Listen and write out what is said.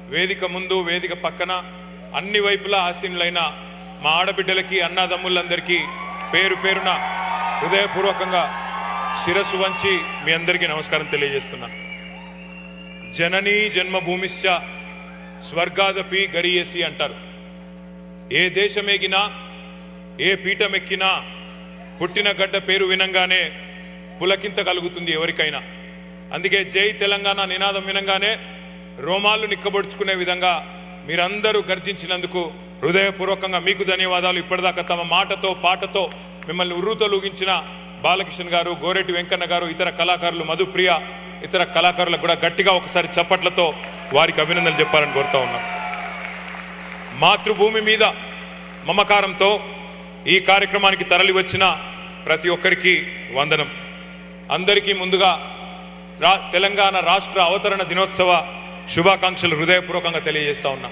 వేదిక ముందు వేదిక పక్కన అన్ని వైపులా ఆసీనులైన మా ఆడబిడ్డలకి అన్నదమ్ములందరికీ పేరు పేరున హృదయపూర్వకంగా శిరస్సు వంచి మీ అందరికీ నమస్కారం తెలియజేస్తున్నా. జననీ జన్మభూమిశ్చ స్వర్గాదపి గరీయసి అంటారు. ఏ దేశమేగినా ఏ పీఠమెక్కినా పుట్టిన గడ్డ పేరు వినంగానే పులకింత కలుగుతుంది ఎవరికైనా. అందుకే జై తెలంగాణ నినాదం వినంగానే రోమాలు నిక్కబొడుచుకునే విధంగా మీరందరూ గర్జించినందుకు హృదయపూర్వకంగా మీకు ధన్యవాదాలు. ఇప్పటిదాకా తమ మాటతో పాటతో మిమ్మల్ని ఉర్రూతలూగించిన బాలకిషన్ గారు, గోరెటి వెంకన్న గారు, ఇతర కళాకారులు, మధుప్రియ, ఇతర కళాకారులకు కూడా గట్టిగా ఒకసారి చప్పట్లతో వారికి అభినందనలు చెప్పాలని కోరుతా ఉన్నాం. మాతృభూమి మీద మమకారంతో ఈ కార్యక్రమానికి తరలి వచ్చిన ప్రతి ఒక్కరికి వందనం. అందరికీ ముందుగా తెలంగాణ రాష్ట్ర అవతరణ దినోత్సవ శుభాకాంక్షలు హృదయపూర్వకంగా తెలియజేస్తా ఉన్నా.